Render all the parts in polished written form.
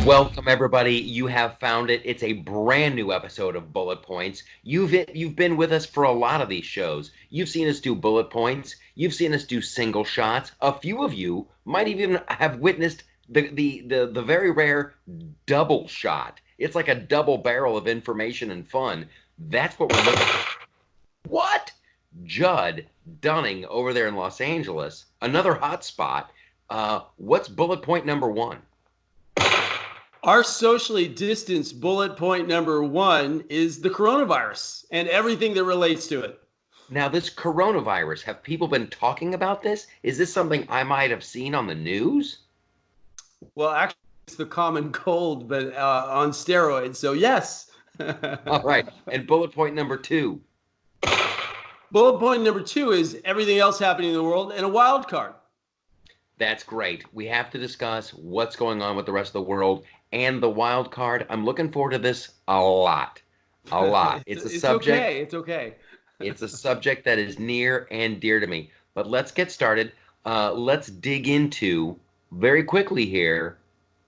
Welcome, everybody. You have found it. It's a brand new episode of Bullet Points. You've been with us for a lot of these shows. You've seen us do bullet points. You've seen us do single shots. A few of you might even have witnessed the very rare double shot. It's like a double barrel of information and fun. That's what we're looking for. What? Judd Dunning over there in Los Angeles, another hot spot. What's bullet point number one? Our socially distanced bullet point number one is the coronavirus and everything that relates to it. Now, this coronavirus, have people been talking about this? Is this something I might have seen on the news? Well, actually, it's the common cold, but on steroids. So, yes. All right. And bullet point number two. Bullet point number two is everything else happening in the world and a wild card. That's great. We have to discuss what's going on with the rest of the world and the wild card. I'm looking forward to this a lot. A lot. It's a subject. Okay. It's okay. It's a subject that is near and dear to me. But let's get started. Let's dig into very quickly here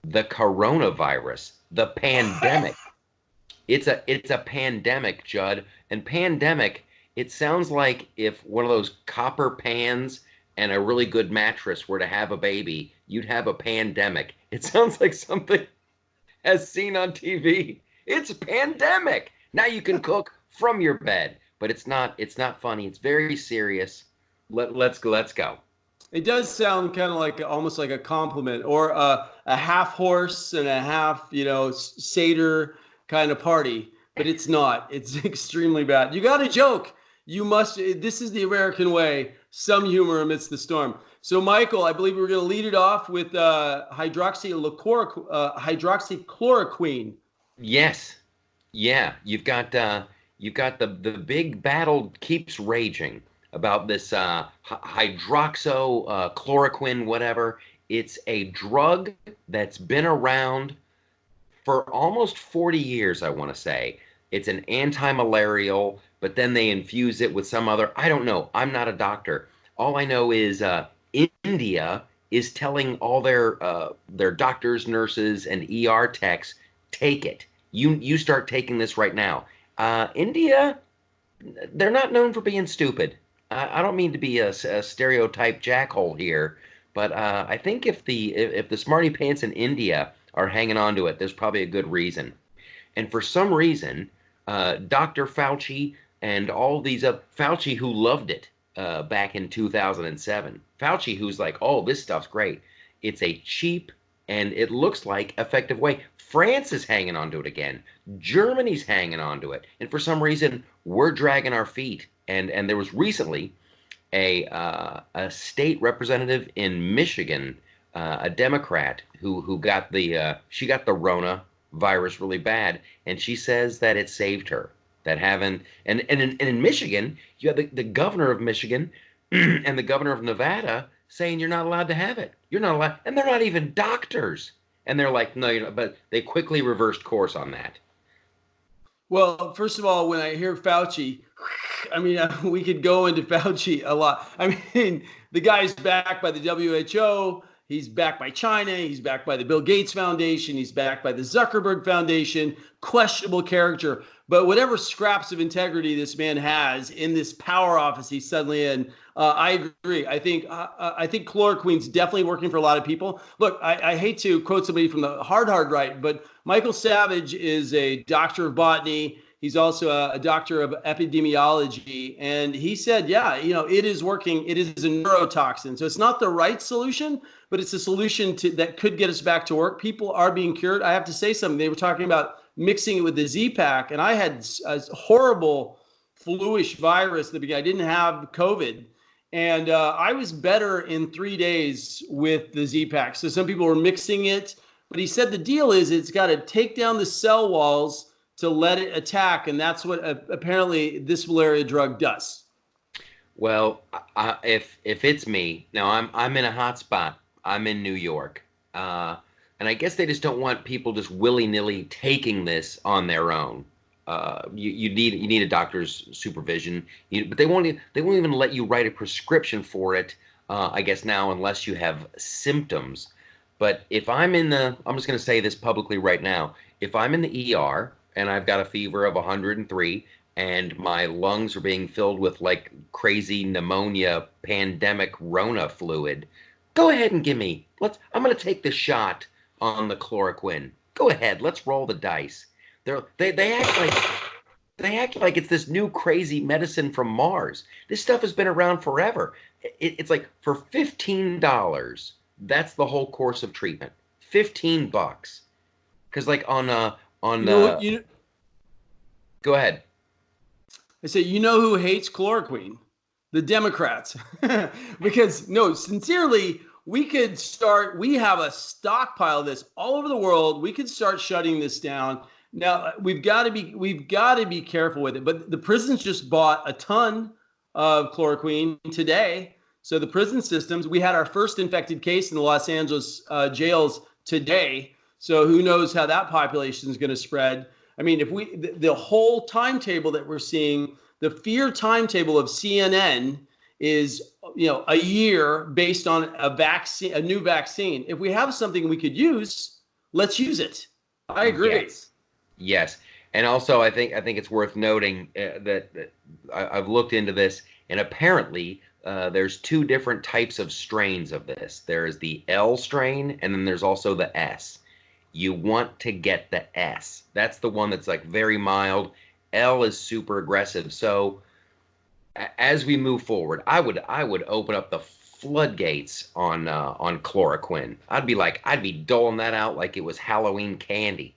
the coronavirus, the pandemic. It's a pandemic, Judd. And pandemic, it sounds like if one of those copper pans and a really good mattress were to have a baby, you'd have a pandemic. It sounds like something as seen on TV. It's a pandemic. Now you can cook from your bed, but it's not funny. It's very serious. Let's go. It does sound kind of like almost like a compliment or a half horse and a half, satyr kind of party, but it's not. It's extremely bad. You got to joke. You must. This is the American way. Some humor amidst the storm. So, Michael, I believe we're going to lead it off with hydroxychloroquine. Yes. Yeah. You've got the big battle keeps raging about this hydroxychloroquine, whatever. It's a drug that's been around for almost 40 years, I want to say. It's an anti-malarial, but then they infuse it with some other, I don't know. I'm not a doctor. All I know is India is telling all their doctors, nurses, and ER techs, take it. You start taking this right now. India, they're not known for being stupid. I don't mean to be a stereotype jackhole here, but I think if the smarty pants in India are hanging on to it, there's probably a good reason. And for some reason, Dr. Fauci and all these Fauci who loved it back in 2007, Fauci who's like, oh, this stuff's great. It's a cheap and it looks like effective way. France is hanging on to it again. Germany's hanging on to it. And for some reason, we're dragging our feet. And there was recently a state representative in Michigan, a Democrat who got she got the Rona virus really bad, and she says that it saved her. That and in Michigan, you have the governor of Michigan and the governor of Nevada saying you're not allowed to have it. You're not allowed, and they're not even doctors. And they're like, no, you're not. But they quickly reversed course on that. Well, first of all, when I hear Fauci, I mean, we could go into Fauci a lot. I mean, the guy's backed by the WHO. He's backed by China. He's backed by the Bill Gates Foundation. He's backed by the Zuckerberg Foundation. Questionable character. But whatever scraps of integrity this man has in this power office he's suddenly in, I agree. I think chloroquine's definitely working for a lot of people. Look, I hate to quote somebody from the hard right, but Michael Savage is a doctor of botany. He's also a doctor of epidemiology. And he said, yeah, it is working. It is a neurotoxin. So it's not the right solution, but it's a solution that could get us back to work. People are being cured. I have to say something. They were talking about mixing it with the Z-Pack, and I had a horrible flu-ish virus at the beginning. I didn't have COVID, and I was better in 3 days with the Z-Pack. So some people were mixing it, but he said the deal is it's got to take down the cell walls to let it attack, and that's what apparently this malaria drug does. Well, if it's me now, I'm in a hot spot. I'm in New York. And I guess they just don't want people just willy-nilly taking this on their own. You need a doctor's supervision, but they won't even let you write a prescription for it. I guess now, unless you have symptoms. But if I'm just going to say this publicly right now. If I'm in the ER and I've got a fever of 103 and my lungs are being filled with like crazy pneumonia, pandemic Rona fluid, go ahead and I'm going to take the shot on the chloroquine. Go ahead, let's roll the dice. They act like it's this new crazy medicine from Mars. This stuff has been around forever. It's like for $15, that's the whole course of treatment. $15. Because like on You know what? go ahead. I say, you know who hates chloroquine? The Democrats. Because no, sincerely, we have a stockpile of this all over the world. We could start shutting this down. Now we've got to be careful with it. But the prisons just bought a ton of chloroquine today. So the prison systems, we had our first infected case in the Los Angeles jails today. So who knows how that population is going to spread. I mean, if the whole timetable that we're seeing, the fear timetable of CNN is, a year based on a new vaccine. If we have something we could use, let's use it. I agree. Yes. And also, I think it's worth noting that I've looked into this, and apparently there's two different types of strains of this. There's the L strain, and then there's also the S. You want to get the S. That's the one that's like very mild. L is super aggressive. So as we move forward, I would open up the floodgates on chloroquine. I'd be doling that out like it was Halloween candy.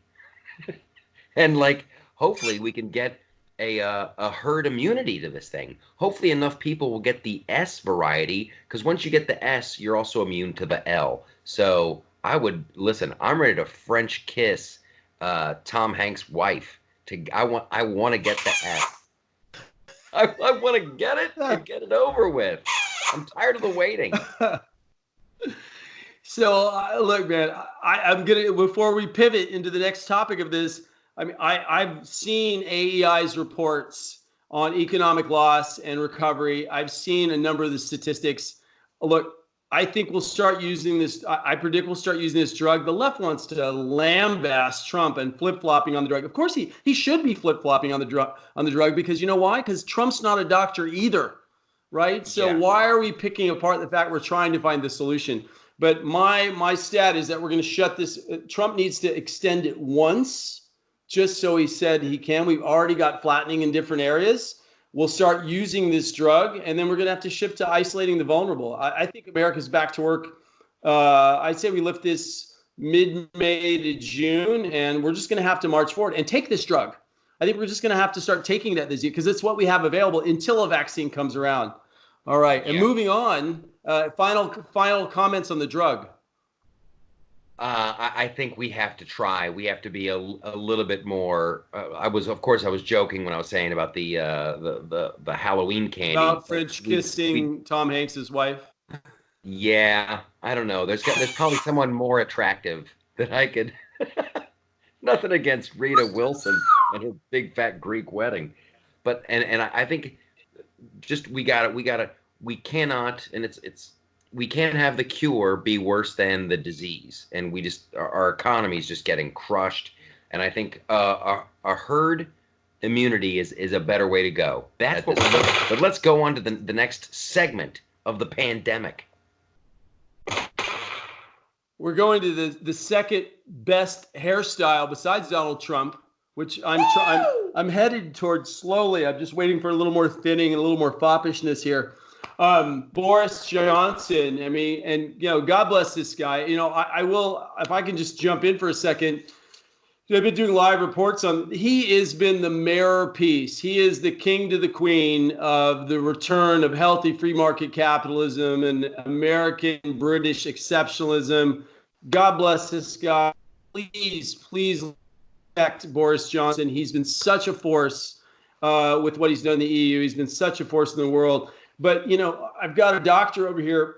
And like hopefully we can get a herd immunity to this thing. Hopefully enough people will get the S variety, because once you get the S, you're also immune to the L. So I'm ready to French kiss Tom Hanks' wife. I want to get the S. I want to get it and get it over with. I'm tired of the waiting. So look, man, I'm gonna, before we pivot into the next topic of this, I mean, I've seen AEI's reports on economic loss and recovery. I've seen a number of the statistics. Look, I think we'll start using this. I predict we'll start using this drug. The left wants to lambast Trump and flip-flopping on the drug. Of course, he should be flip-flopping on the drug because you know why? Because Trump's not a doctor either, right? So why are we picking apart the fact we're trying to find the solution? But my stat is that we're going to shut this. Trump needs to extend it once, just so he said he can. We've already got flattening in different areas. We'll start using this drug, and then we're going to have to shift to isolating the vulnerable. I think America's back to work. I'd say we lift this mid-May to June, and we're just going to have to march forward and take this drug. I think we're just going to have to start taking that this year because it's what we have available until a vaccine comes around. All right, and moving on, final comments on the drug. I think we have to try. We have to be a little bit more. I was joking when I was saying about the Halloween candy. About French kissing Tom Hanks' wife. Yeah, I don't know. There's probably someone more attractive that I could. Nothing against Rita Wilson and her big fat Greek wedding, but and I think just we cannot, and we can't have the cure be worse than the disease, and our economy is just getting crushed. And I think a herd immunity is a better way to go. That's what we're looking at. But let's go on to the next segment of the pandemic. We're going to the second best hairstyle besides Donald Trump, which I'm headed towards slowly. I'm just waiting for a little more thinning and a little more foppishness here. Boris Johnson, I mean, and, God bless this guy. I will, if I can just jump in for a second, I've been doing live reports on, he has been the mayor piece. He is the king to the queen of the return of healthy free market capitalism and American British exceptionalism. God bless this guy. Please respect Boris Johnson. He's been such a force with what he's done in the EU. He's been such a force in the world. But, I've got a doctor over here.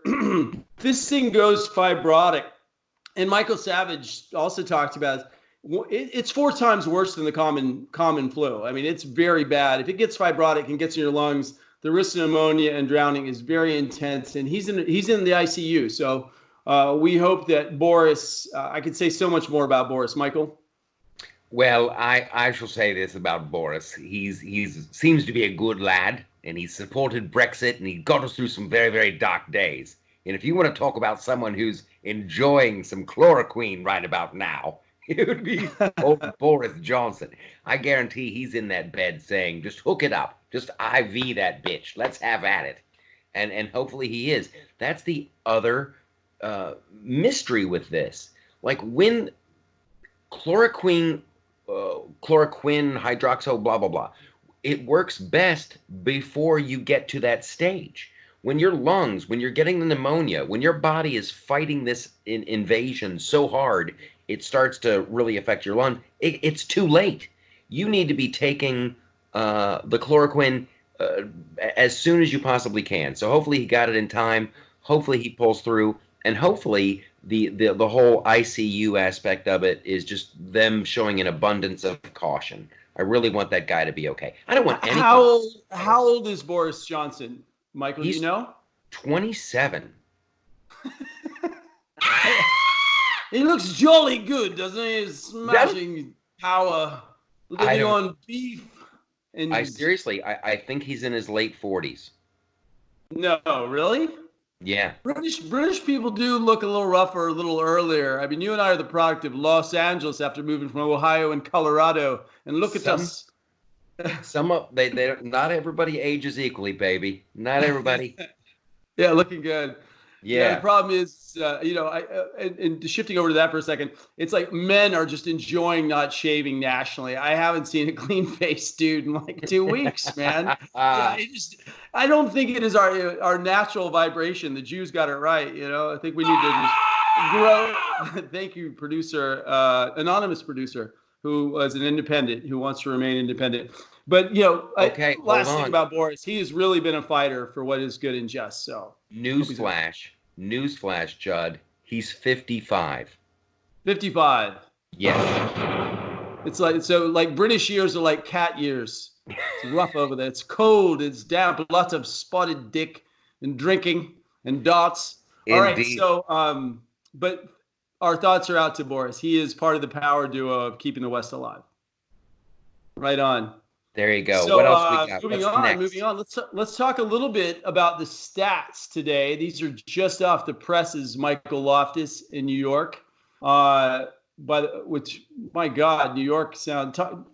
This thing goes fibrotic. And Michael Savage also talked about it. It's 4 times worse than the common flu. I mean, it's very bad. If it gets fibrotic and gets in your lungs, the risk of pneumonia and drowning is very intense. And he's in the ICU. So We hope that Boris, I could say so much more about Boris. Michael? Well, I shall say this about Boris. He's seems to be a good lad, and he's supported Brexit, and he got us through some very, very dark days. And if you want to talk about someone who's enjoying some chloroquine right about now, it would be old Boris Johnson. I guarantee he's in that bed saying, just hook it up. Just IV that bitch. Let's have at it. And hopefully he is. That's the other mystery with this. Like when chloroquine, hydroxyl, blah, blah, blah, it works best before you get to that stage. When your lungs, when you're getting the pneumonia, when your body is fighting this invasion so hard, it starts to really affect your lung. It's too late. You need to be taking the chloroquine as soon as you possibly can. So hopefully he got it in time. Hopefully he pulls through, and hopefully the whole ICU aspect of it is just them showing an abundance of caution. I really want that guy to be okay. I don't want any. How old is Boris Johnson, Michael? Do you know? 27. He looks jolly good, doesn't he? He's smashing power, living on beef. And I think he's in his late 40s. No, really? Yeah. British people do look a little rougher a little earlier. I mean, you and I are the product of Los Angeles after moving from Ohio and Colorado. And look at us. They not everybody ages equally, baby. Not everybody. Yeah, looking good. Yeah. The problem is, and shifting over to that for a second, it's like men are just enjoying not shaving nationally. I haven't seen a clean-faced dude in like 2 weeks, man. I don't think it is our natural vibration. The Jews got it right, I think we need to just grow. Thank you, producer, anonymous producer, who was an independent, who wants to remain independent. But, last thing about Boris, he has really been a fighter for what is good and just. So, Newsflash, Judd. He's 55. 55. Yes. It's like British years are like cat years. It's rough over there. It's cold. It's damp. Lots of spotted dick and drinking and dots. All right. So, but our thoughts are out to Boris. He is part of the power duo of keeping the West alive. Right on. There you go. So, what else we got? Moving on. Let's talk a little bit about the stats today. These are just off the presses. Michael Loftus in New York. Which, my God, New York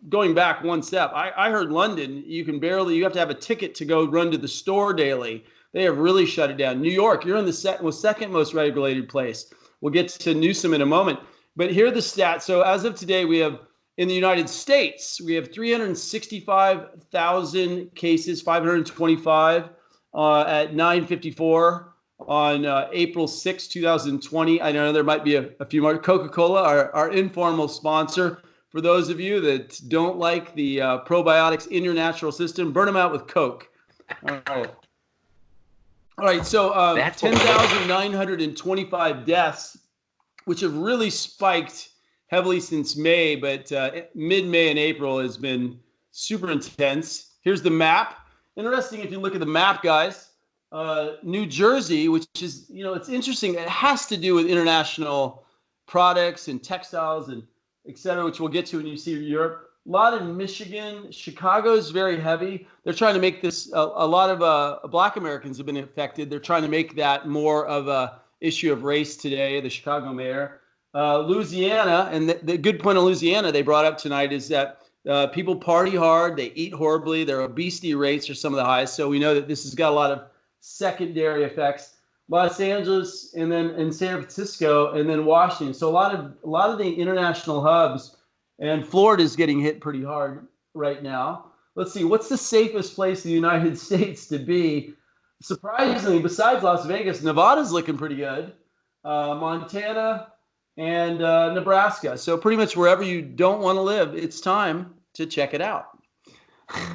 going back one step. I heard London, you have to have a ticket to go run to the store daily. They have really shut it down. New York, you're in the second most regulated place. We'll get to Newsom in a moment. But here are the stats. So as of today, we have, in the United States, we have 365,000 cases, 525 at 9:54 on April 6, 2020. I know there might be a few more. Coca-Cola, our informal sponsor. For those of you that don't like the probiotics in your natural system, burn them out with Coke. All right. So 10,925 deaths, which have really spiked heavily since May, but mid-May and April has been super intense. Here's the map. Interesting if you look at the map, guys. New Jersey, which is, it's interesting. It has to do with international products and textiles and et cetera, which we'll get to when you see Europe. A lot in Michigan. Chicago is very heavy. They're trying to make this, a lot of Black Americans have been affected. They're trying to make that more of a issue of race today, the Chicago mayor. Louisiana, and the good point of Louisiana they brought up tonight is that people party hard, they eat horribly, their obesity rates are some of the highest. So we know that this has got a lot of secondary effects. Los Angeles, and then in San Francisco, and then Washington. So a lot of the international hubs, and Florida is getting hit pretty hard right now. Let's see, what's the safest place in the United States to be? Surprisingly, besides Las Vegas, Nevada's looking pretty good. Montana and Nebraska. So pretty much wherever you don't want to live, it's time to check it out.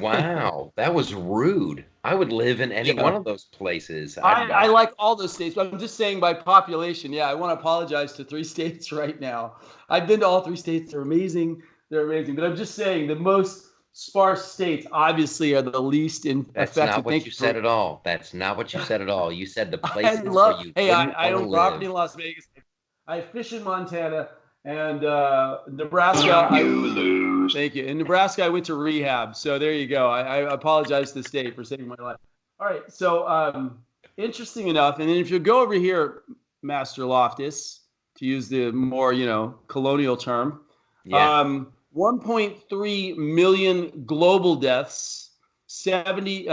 Wow, that was rude. I would live in any one of those places. I like all those states, but I'm just saying by population. Yeah, I want to apologize to 3 states right now. I've been to all 3 states. They're amazing. But I'm just saying the most sparse states obviously are the least That's not affected. what Thank you you for. said at all. That's not what you said at all. You said the I places where love. you Hey, wouldn't I want to own property live. in Las Vegas. I fish in Montana and Nebraska. Thank you. In Nebraska, I went to rehab. So there you go. I apologize to the state for saving my life. All right. So interesting enough. And then if you go over here, Master Loftus, to use the more colonial term, Yeah. 1.3 million global deaths, 70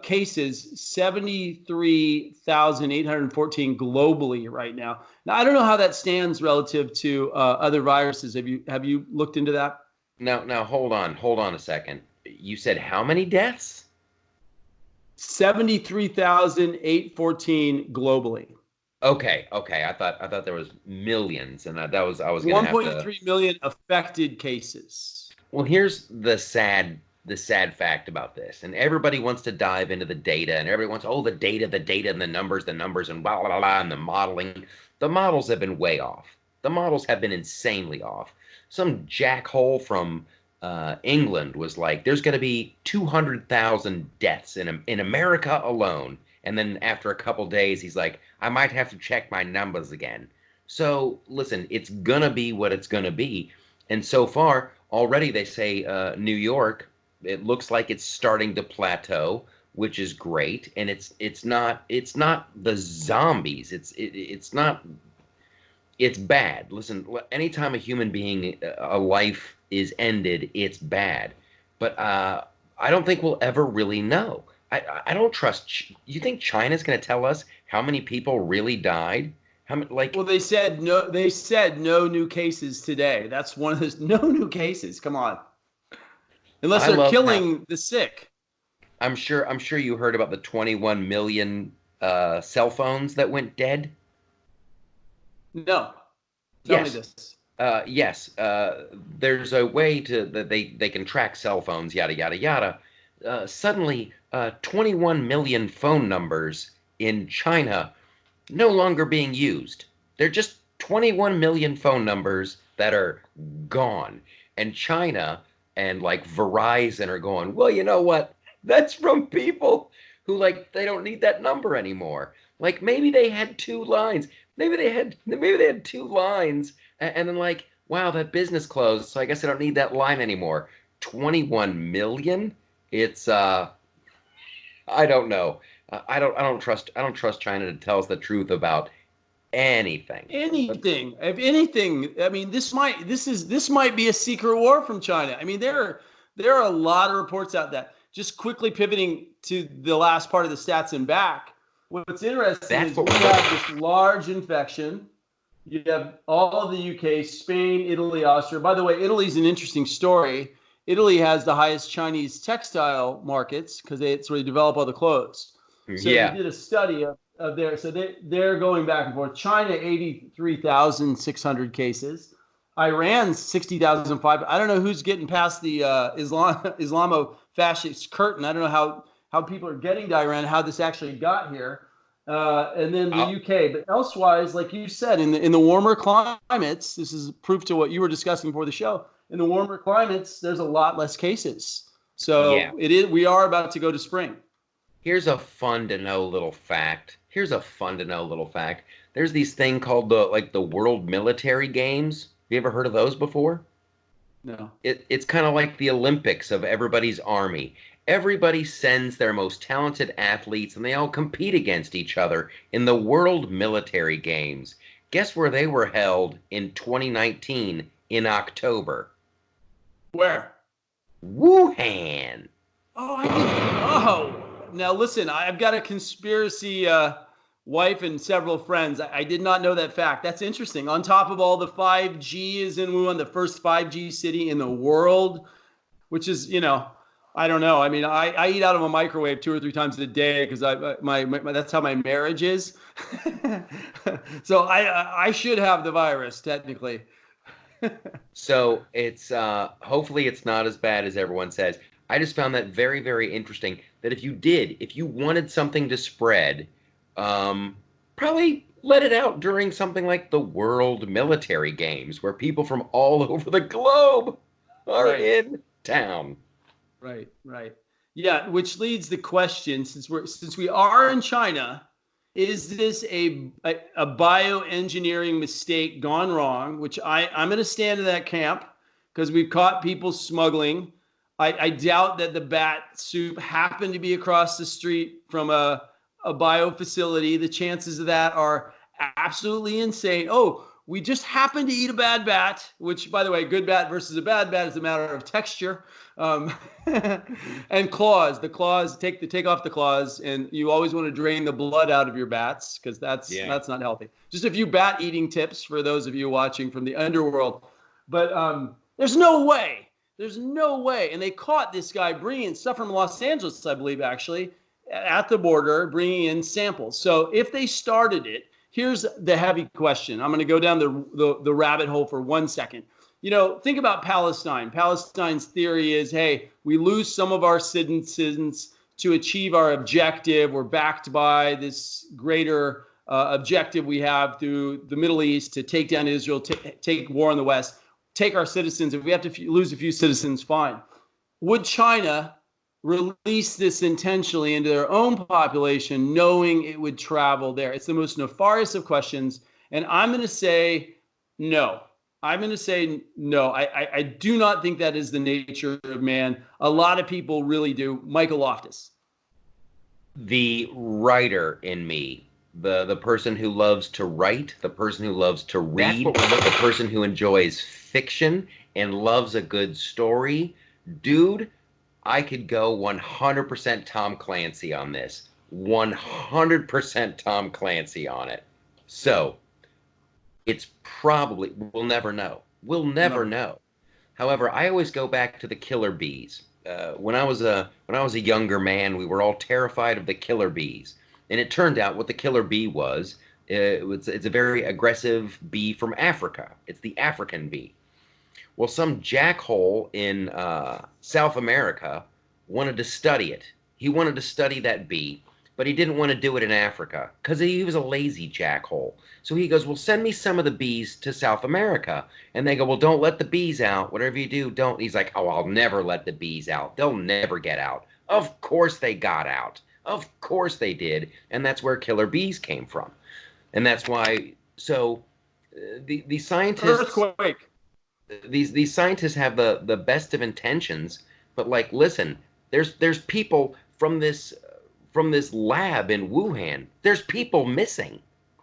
cases, 73,814 globally right now. Now, I don't know how that stands relative to other viruses. Have you looked into that? Now hold on a second. You said how many deaths? 73,814 globally. Okay. I thought there was millions, and I was gonna have to. 1.3 million affected cases. Well, here's the sad fact about this, and everybody wants to dive into the data, and everybody wants, oh, the data, and the numbers, and blah blah blah, and the modeling. The models have been way off. The models have been insanely off. Some jackhole from England was like, there's going to be 200,000 deaths in America alone, and then after a couple days, he's like, I might have to check my numbers again. So listen, it's gonna be what it's gonna be, and so far already they say New York, it looks like it's starting to plateau, which is great, and it's not the zombies. It's not, it's bad. Listen, anytime a human being, a life is ended, it's bad. But I don't think we'll ever really know. I don't trust. You think China's going to tell us how many people really died? How many? Well, they said no. They said no new cases today. That's one of those no new cases. Come on, unless I they're love how. killing the sick. I'm sure you heard about the 21 million cell phones that went dead. No, tell me Yes. this. Yes, there's a way to that they can track cell phones, yada yada yada. Suddenly, 21 million phone numbers in China no longer being used. They're just 21 million phone numbers that are gone. And China and like Verizon are going, well, you know what? That's from people who like they don't need that number anymore. Like maybe they had two lines. Maybe they had two lines and then like, wow, that business closed, so I guess I don't need that line anymore. 21 million? It's I don't know. I don't trust China to tell us the truth about anything. But Anything, if anything, I mean, this might be a secret war from China. I mean, there are a lot of reports out that just quickly pivoting to the last part of the stats and back. What's interesting that's is what we have this large infection. You have all of the UK, Spain, Italy, Austria. By the way, Italy's an interesting story. Italy has the highest Chinese textile markets because it's where they develop all the clothes. So they yeah. did a study of their, so they're going back and forth. China, 83,600 cases. Iran's 60,500. I don't know who's getting past the Islamo-fascist curtain. I don't know how people are getting to Iran, how this actually got here. And then the I'll, UK, but elsewise, like you said, in the warmer climates, this is proof to what you were discussing before the show. In the warmer climates, there's a lot less cases. yeah. So it is. We are about to go to spring. Here's a fun to know little fact. There's these thing called the World Military Games. Have you ever heard of those before? No. It's kind of like the Olympics of everybody's army. Everybody sends their most talented athletes and they all compete against each other in the World Military Games. Guess where they were held in 2019 in October? Where? Wuhan. Oh, I didn't. Oh, now listen. I've got a conspiracy wife and several friends. I did not know that fact. That's interesting. On top of all the 5G is in Wuhan, the first 5G city in the world, which is, I don't know. I mean, I eat out of a microwave 2 or 3 times a day because my that's how my marriage is. So I should have the virus technically. So it's hopefully it's not as bad as everyone says. I just found that very, very interesting that if you wanted something to spread, probably let it out during something like the World Military Games, where people from all over the globe are Right. in town. Right, right. Yeah, which leads the question, since we are in China, is this a bioengineering mistake gone wrong? Which I'm going to stand in that camp because we've caught people smuggling. I doubt that the bat soup happened to be across the street from a bio facility. The chances of that are absolutely insane. Oh, we just happened to eat a bad bat, which, by the way, good bat versus a bad bat is a matter of texture. Um, and claws. The claws, take off the claws, and you always want to drain the blood out of your bats because Yeah. that's not healthy. Just a few bat eating tips for those of you watching from the underworld. But there's no way. There's no way. And they caught this guy bringing stuff from Los Angeles, I believe, actually, at the border, bringing in samples. So if they started it, here's the heavy question. I'm going to go down the rabbit hole for 1 second. Think about Palestine. Palestine's theory is, hey, we lose some of our citizens to achieve our objective. We're backed by this greater objective we have through the Middle East to take down Israel, take war in the West, take our citizens. If we have to lose a few citizens, fine. Would China release this intentionally into their own population, knowing it would travel there? It's the most nefarious of questions. And I'm going to say no. I'm going to say no. I do not think that is the nature of man. A lot of people really do. Michael Loftus. The writer in me, the person who loves to write, the person who loves to read, the person who enjoys fiction and loves a good story, dude, I could go 100% Tom Clancy on this. 100% Tom Clancy on it. So it's probably, we'll never know. We'll never know. However, I always go back to the killer bees. When I was a younger man, we were all terrified of the killer bees, and it turned out what the killer bee was. It's a very aggressive bee from Africa. It's the African bee. Well, some jackhole in South America wanted to study it. He wanted to study that bee, but he didn't want to do it in Africa because he was a lazy jackhole. So he goes, well, send me some of the bees to South America. And they go, well, don't let the bees out. Whatever you do, don't. He's like, oh, I'll never let the bees out. They'll never get out. Of course they got out. Of course they did. And that's where killer bees came from. And that's why, so the scientists... Earthquake. These scientists have the best of intentions, but like, listen, there's people from this lab in Wuhan. There's people missing,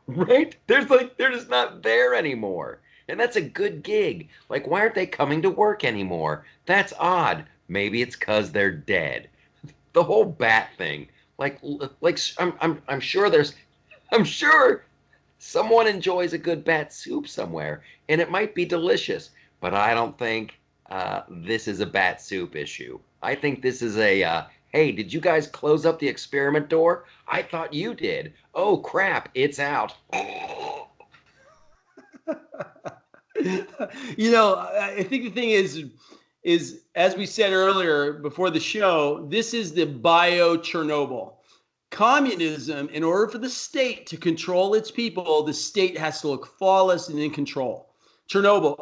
right? They're just not there anymore, and that's a good gig. Like, why aren't they coming to work anymore? That's odd. Maybe it's 'cause they're dead. The whole bat thing, like I'm sure I'm sure someone enjoys a good bat soup somewhere, and it might be delicious. But I don't think this is a bat soup issue. I think this is a, hey, did you guys close up the experiment door? I thought you did. Oh, crap, it's out. I think the thing is, as we said earlier before the show, this is the bio-Chernobyl. Communism, in order for the state to control its people, the state has to look flawless and in control. Chernobyl.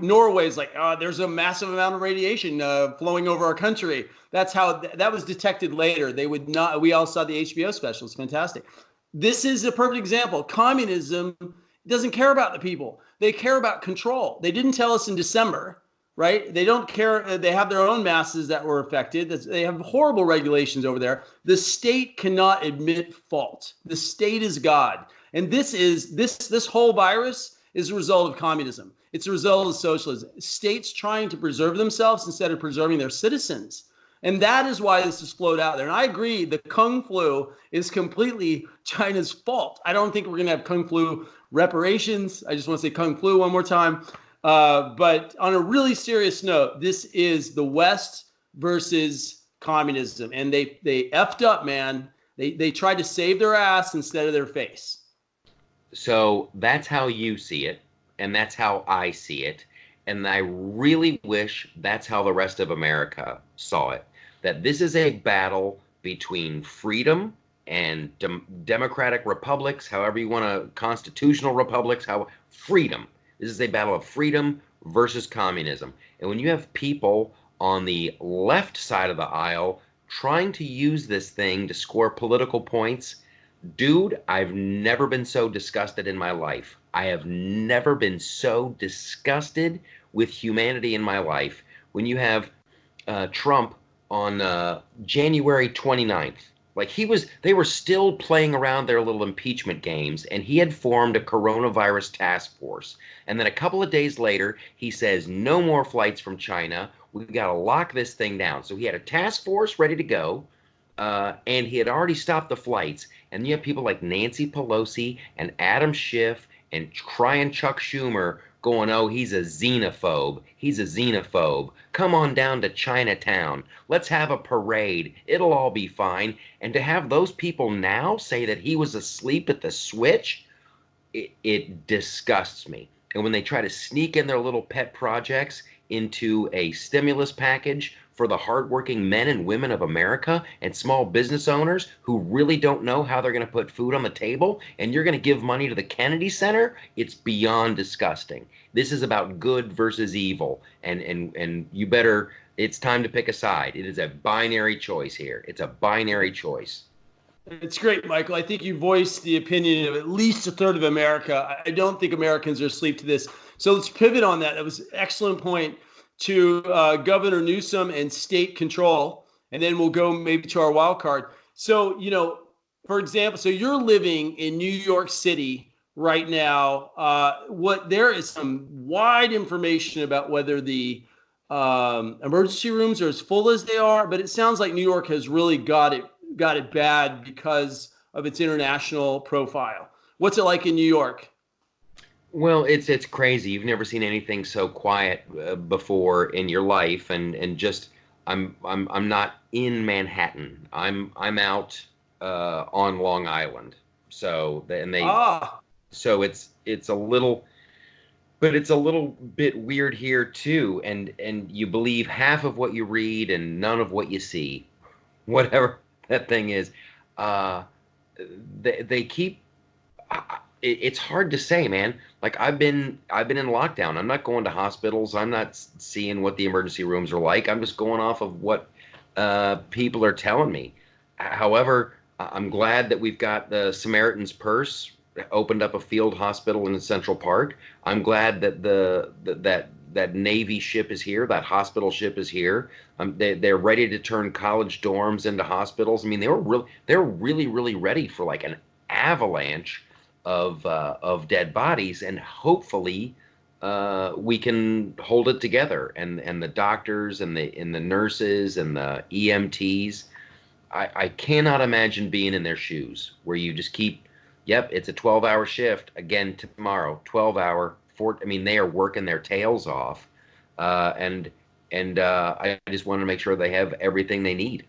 Norway's like, there's a massive amount of radiation flowing over our country. That's how that was detected later. They would not. We all saw the HBO special. It's fantastic. This is a perfect example. Communism doesn't care about the people. They care about control. They didn't tell us in December, right? They don't care. They have their own masses that were affected. They have horrible regulations over there. The state cannot admit fault. The state is God. And this whole virus is a result of communism. It's a result of socialism. States trying to preserve themselves instead of preserving their citizens. And that is why this has flowed out there. And I agree, the Kung Flu is completely China's fault. I don't think we're going to have Kung Flu reparations. I just want to say Kung Flu one more time. But on a really serious note, this is the West versus communism. And they effed up, man. They tried to save their ass instead of their face. So that's how you see it, and that's how I see it. And I really wish that's how the rest of America saw it. That this is a battle between freedom and democratic republics, however you want to, constitutional republics, freedom. This is a battle of freedom versus communism. And when you have people on the left side of the aisle trying to use this thing to score political points. Dude, I've never been so disgusted in my life. I have never been so disgusted with humanity in my life. When you have Trump on January 29th, like they were still playing around their little impeachment games, and he had formed a coronavirus task force. And then a couple of days later, he says, no more flights from China. We've got to lock this thing down. So he had a task force ready to go, and he had already stopped the flights. And you have people like Nancy Pelosi and Adam Schiff and crying Chuck Schumer going, oh, he's a xenophobe. He's a xenophobe. Come on down to Chinatown. Let's have a parade. It'll all be fine. And to have those people now say that he was asleep at the switch, it disgusts me. And when they try to sneak in their little pet projects into a stimulus package for the hardworking men and women of America and small business owners who really don't know how they're going to put food on the table, and you're going to give money to the Kennedy Center, it's beyond disgusting. This is about good versus evil, and you better, it's time to pick a side. It is a binary choice here. It's a binary choice. It's great, Michael. I think you voiced the opinion of at least a third of America. I don't think Americans are asleep to this. So let's pivot on that. That was an excellent point to Governor Newsom and state control. And then we'll go maybe to our wild card. So, for example, so you're living in New York City right now. There is some wide information about whether the emergency rooms are as full as they are, but it sounds like New York has really got it bad because of its international profile. What's it like in New York? Well, it's crazy. You've never seen anything so quiet before in your life, and just I'm not in Manhattan. I'm out on Long Island. So so it's a little, but it's a little bit weird here too. And you believe half of what you read and none of what you see, whatever that thing is. They keep. It's hard to say, man. Like I've been in lockdown. I'm not going to hospitals. I'm not seeing what the emergency rooms are like. I'm just going off of what people are telling me. However, I'm glad that we've got the Samaritan's Purse opened up a field hospital in Central Park. I'm glad that that Navy ship is here. That hospital ship is here. They're ready to turn college dorms into hospitals. I mean, they're really ready for like an avalanche of dead bodies, and hopefully we can hold it together. And the doctors and the nurses and the EMTs, I cannot imagine being in their shoes where you just keep, yep, it's a 12-hour shift again tomorrow, 12-hour. I mean, they are working their tails off, and I just want to make sure they have everything they need.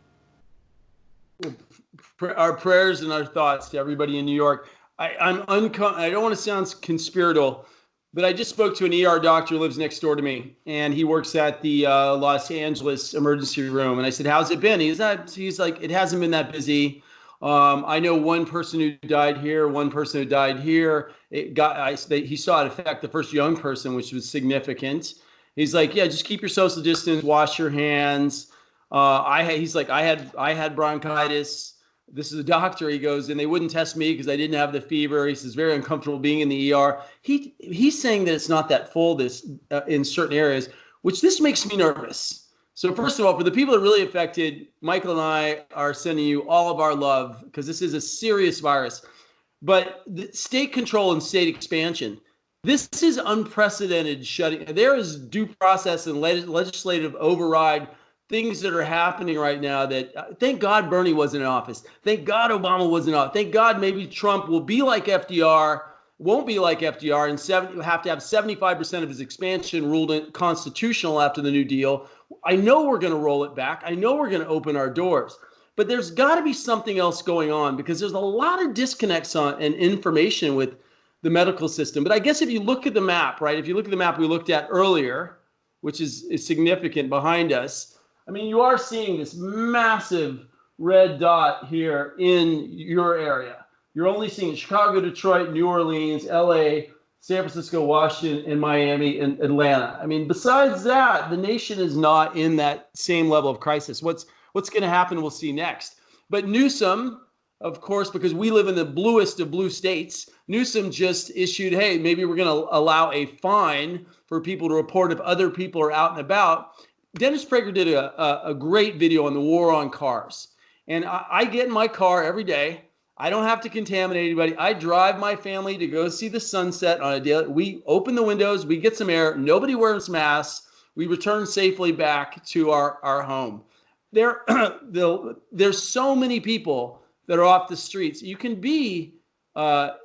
Our prayers and our thoughts to everybody in New York. I don't want to sound conspiratorial, but I just spoke to an ER doctor who lives next door to me, and he works at the Los Angeles emergency room. And I said, "How's it been?" He's like, "It hasn't been that busy. I know one person who died here, one person who died here. He saw it affect the first young person, which was significant." He's like, "Yeah, just keep your social distance, wash your hands." He's like, I had bronchitis. This is a doctor. He goes, and they wouldn't test me because I didn't have the fever. He says, very uncomfortable being in the ER. He's saying that it's not that full in certain areas, which this makes me nervous. So first of all, for the people that are really affected, Michael and I are sending you all of our love because this is a serious virus. But the state control and state expansion, this is unprecedented shutting. There is due process and legislative override, things that are happening right now that thank God Bernie wasn't in office. Thank God Obama wasn't in office. Thank God maybe Trump will be like FDR, won't be like FDR, and have to have 75% of his expansion ruled constitutional after the New Deal. I know we're going to roll it back. I know we're going to open our doors. But there's got to be something else going on because there's a lot of disconnects and information with the medical system. But I guess if you look at the map, right, if you look at the map we looked at earlier, which is significant behind us, I mean, you are seeing this massive red dot here in your area. You're only seeing Chicago, Detroit, New Orleans, LA, San Francisco, Washington, and Miami, and Atlanta. I mean, besides that, the nation is not in that same level of crisis. What's going to happen, we'll see next. But Newsom, of course, because we live in the bluest of blue states, Newsom just issued, hey, maybe we're going to allow a fine for people to report if other people are out and about. Dennis Prager did a great video on the war on cars. And I get in my car every day. I don't have to contaminate anybody. I drive my family to go see the sunset on a daily. We open the windows, we get some air. Nobody wears masks. We return safely back to our home. There's so many people that are off the streets. You can be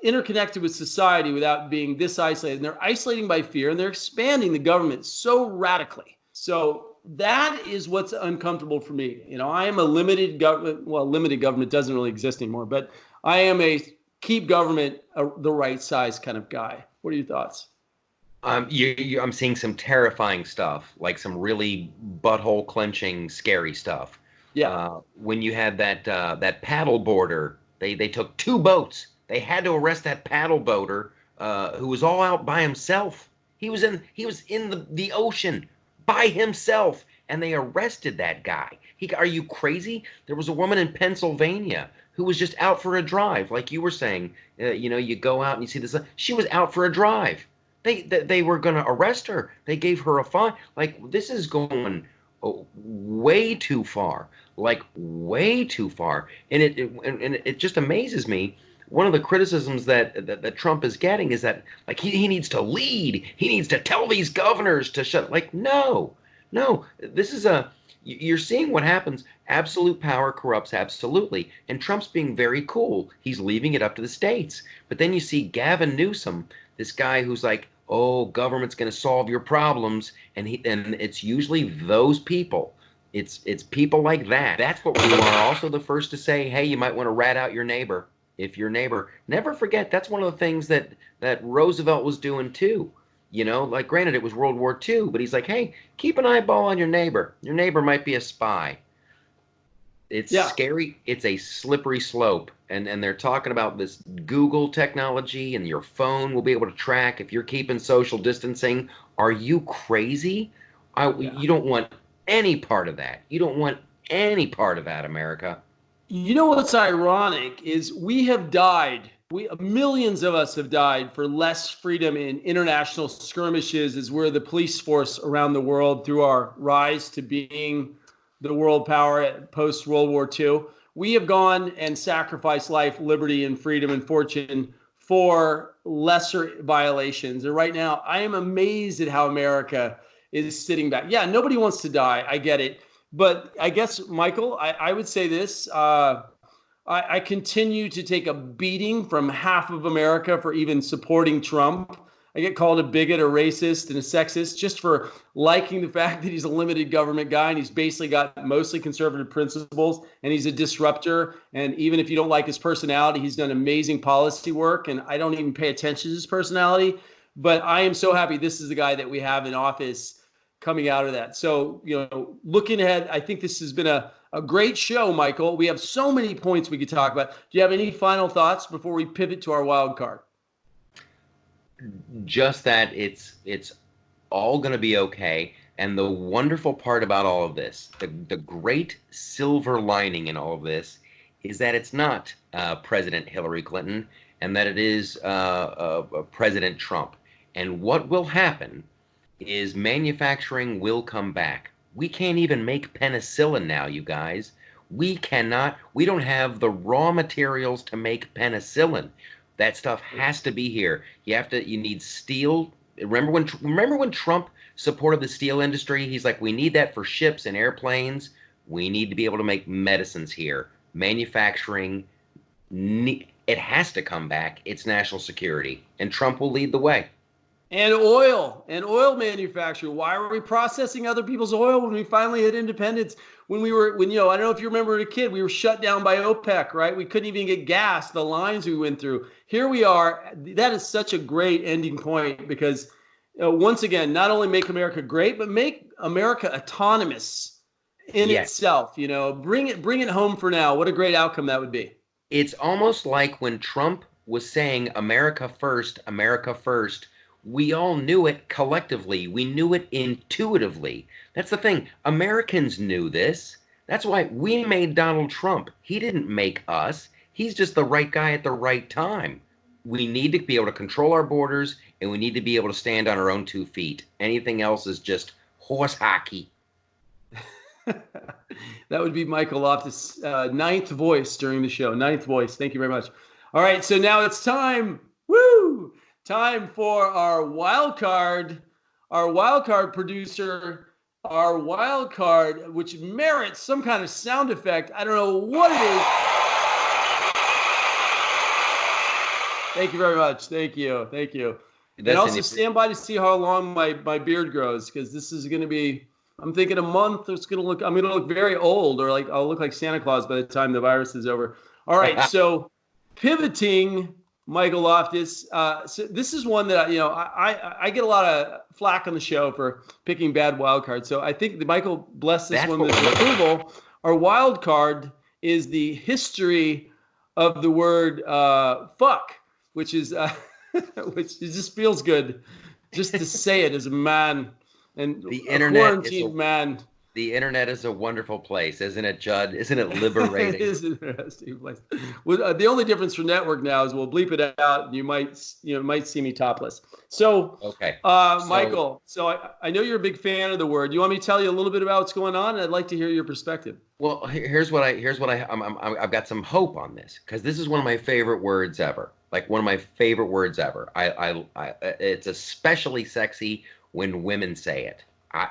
interconnected with society without being this isolated. And they're isolating by fear, and they're expanding the government so radically. So that is what's uncomfortable for me. You know, I am a limited government. Well, limited government doesn't really exist anymore, but I am a keep government the right size kind of guy. What are your thoughts? I'm seeing some terrifying stuff, like some really butthole clenching, scary stuff. Yeah. When you had that paddle boarder, they took 2 boats. They had to arrest that paddle boater who was all out by himself. He was in the ocean by himself, and they arrested that guy. Are you crazy? There was a woman in Pennsylvania who was just out for a drive, like you were saying. You go out and you see this. She was out for a drive. They were going to arrest her. They gave her a fine. Like, this is going way too far. Like, way too far. And it just amazes me. One of the criticisms that Trump is getting is that, like, he needs to lead. He needs to tell these governors to shut. Like, no. This is you're seeing what happens. Absolute power corrupts absolutely. And Trump's being very cool. He's leaving it up to the states. But then you see Gavin Newsom, this guy who's like, oh, government's going to solve your problems. And it's usually those people. It's people like that. That's what we are also the first to say, hey, you might want to rat out your neighbor. If your neighbor, never forget, that's one of the things that Roosevelt was doing too. You know, like, granted, it was World War II, but he's like, hey, keep an eyeball on your neighbor. Your neighbor might be a spy. It's scary. It's a slippery slope. And they're talking about this Google technology, and your phone will be able to track if you're keeping social distancing. Are you crazy? You don't want any part of that. You don't want any part of that, America. You know what's ironic is we have died. Millions of us have died for less freedom in international skirmishes as we're the police force around the world through our rise to being the world power post World War II. We have gone and sacrificed life, liberty, and freedom and fortune for lesser violations. And right now, I am amazed at how America is sitting back. Yeah, nobody wants to die. I get it. But I guess, Michael, I would say this. I continue to take a beating from half of America for even supporting Trump. I get called a bigot, a racist, and a sexist just for liking the fact that he's a limited government guy and he's basically got mostly conservative principles and he's a disruptor. And even if you don't like his personality, he's done amazing policy work. And I don't even pay attention to his personality. But I am so happy this is the guy that we have in office coming out of that. So, looking ahead, I think this has been a great show, Michael. We have so many points we could talk about. Do you have any final thoughts before we pivot to our wild card? Just that it's all going to be okay. And the wonderful part about all of this, the great silver lining in all of this, is that it's not President Hillary Clinton and that it is President Trump. And what will happen is manufacturing will come back. We can't even make penicillin now, you guys. We don't have the raw materials to make penicillin. That stuff has to be here. You need steel. Remember when Trump supported the steel industry? He's like, we need that for ships and airplanes. We need to be able to make medicines here. Manufacturing, it has to come back. It's national security. And Trump will lead the way. And oil manufacturing. Why are we processing other people's oil when we finally had independence? I don't know if you remember as a kid, we were shut down by OPEC, right? We couldn't even get gas, the lines we went through. Here we are. That is such a great ending point because once again, not only make America great, but make America autonomous in itself. Bring it home for now. What a great outcome that would be. It's almost like when Trump was saying America first, we all knew it collectively. We knew it intuitively. That's the thing. Americans knew this. That's why we made Donald Trump. He didn't make us. He's just the right guy at the right time. We need to be able to control our borders, and we need to be able to stand on our own 2 feet. Anything else is just horse hockey. That would be Michael Loftus' ninth voice during the show. Ninth voice. Thank you very much. All right, so now it's time. Woo! Time for our wild card. Our wild card producer, our wild card, which merits some kind of sound effect. I don't know what it is. Thank you very much. Thank you. Thank you. And also stand by to see how long my beard grows, because this is going to be, I'm thinking a month. I'm going to look very old, or like I'll look like Santa Claus by the time the virus is over. All right. So pivoting, Michael Loftus. So this is one that, I get a lot of flack on the show for picking bad wild cards. So I think that Michael blessed this one with approval. Our wild card is the history of the word fuck, which is which just feels good just to say it as a man and the quarantined man. The internet is a wonderful place, isn't it, Judd? Isn't it liberating? It is an interesting place. Well, the only difference for network now is we'll bleep it out, and you might see me topless. So, okay, Michael. So I know you're a big fan of the word. You want me to tell you a little bit about what's going on? I'd like to hear your perspective. Well, I've got some hope on this, because this is one of my favorite words ever. Like one of my favorite words ever. It's especially sexy when women say it.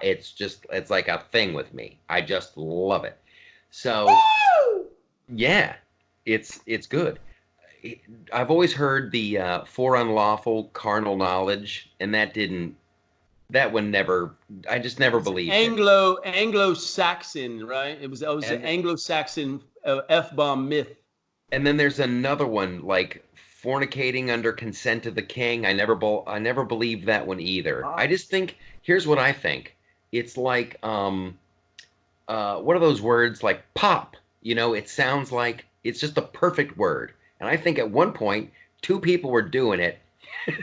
It's like a thing with me. I just love it. So, woo! Yeah, it's good. I've always heard the for unlawful carnal knowledge, and I just never believed it. Anglo-Saxon, right? It was an Anglo-Saxon F-bomb myth. And then there's another one, like fornicating under consent of the king. I never believed that one either. I just think, here's what I think. It's like what are those words, like pop? It sounds like it's just the perfect word. And I think at one point 2 people were doing it,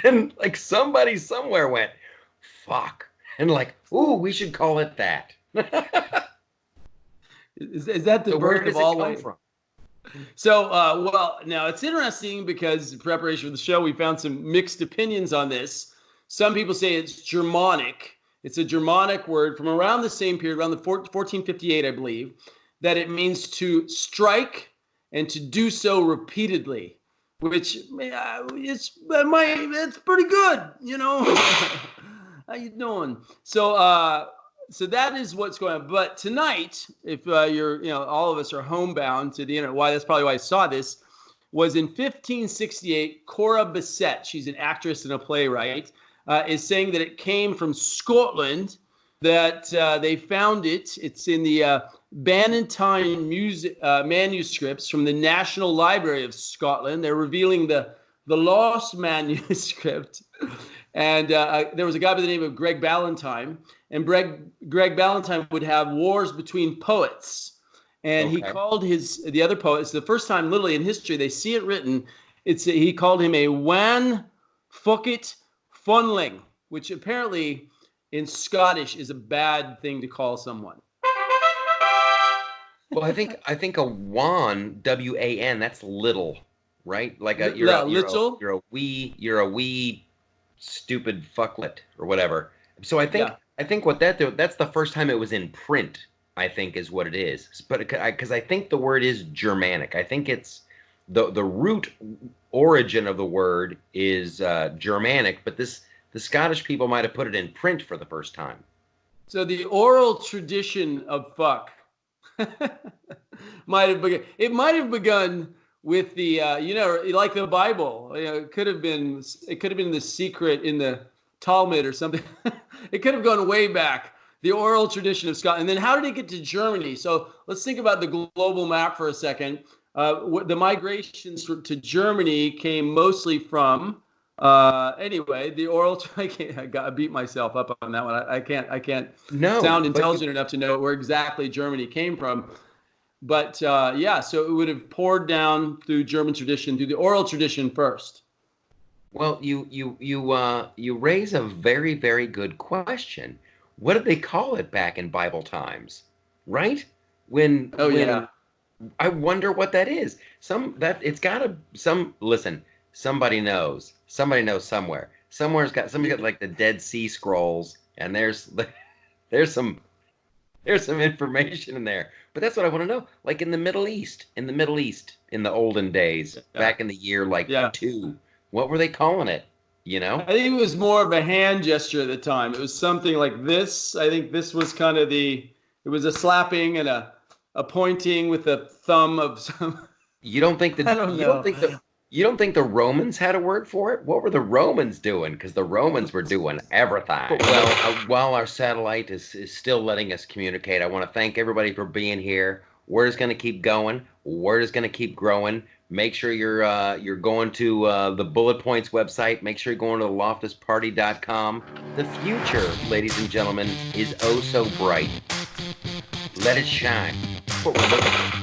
and like somebody somewhere went fuck, and like, ooh, we should call it that. Is that the birth of all life? So, well, now it's interesting because in preparation for the show, we found some mixed opinions on this. Some people say it's Germanic. It's a Germanic word from around the same period, around the 1458, I believe, that it means to strike and to do so repeatedly, which it's pretty good, How you doing? So that is what's going on. But tonight, if you're, all of us are homebound to the internet, that's probably why I saw this, was in 1568, Cora Bassett, she's an actress and a playwright, is saying that it came from Scotland, that they found it. It's in the Bannatyne manuscripts from the National Library of Scotland. They're revealing the lost manuscript. And there was a guy by the name of Greg Ballantyne. And Greg Ballantyne would have wars between poets. And he called the other poets, the first time literally in history they see it written, he called him a wan fucket funling, which apparently in Scottish is a bad thing to call someone. Well, I think a wan, W-A-N, that's little, right? Like you're a wee stupid fucklet or whatever. So I think what that's the first time it was in print, I think, is what it is. But because I think the word is Germanic. I think it's the root origin of the word is Germanic, but the Scottish people might have put it in print for the first time. So the oral tradition of fuck might have begun with the like the Bible. It could have been the secret in the Talmud or something. It could have gone way back. The oral tradition of Scotland. And then how did it get to Germany? So let's think about the global map for a second. The migrations to Germany came mostly from the oral. I beat myself up on that one. I can't sound intelligent enough to know where exactly Germany came from. But so it would have poured down through German tradition, through the oral tradition first. Well, you raise a very, very good question. What did they call it back in Bible times? Right? Oh When yeah. I wonder what that is. Some that it's gotta some listen, somebody knows. Somebody knows somewhere. Somebody's got like the Dead Sea Scrolls, and there's some there's some information in there. But that's what I want to know. Like in the Middle East, in the olden days, Yeah. back in the year like Yeah. two, what were they calling it? You I know? think it was more of a hand gesture at the time. It was something like this. I think this was kind of it was a slapping and a pointing with a thumb of some, You don't think I the don't you don't know. think the you don't think the Romans had a word for it? What were the Romans doing? Because the Romans were doing everything. Well, while our satellite is still letting us communicate, I want to thank everybody for being here. Word is going to keep going. Word is going to keep growing. Make sure you're going to the Bullet Points website. Make sure you're going to loftusparty.com. The future, ladies and gentlemen, is oh so bright. Let it shine. That's what we're looking for.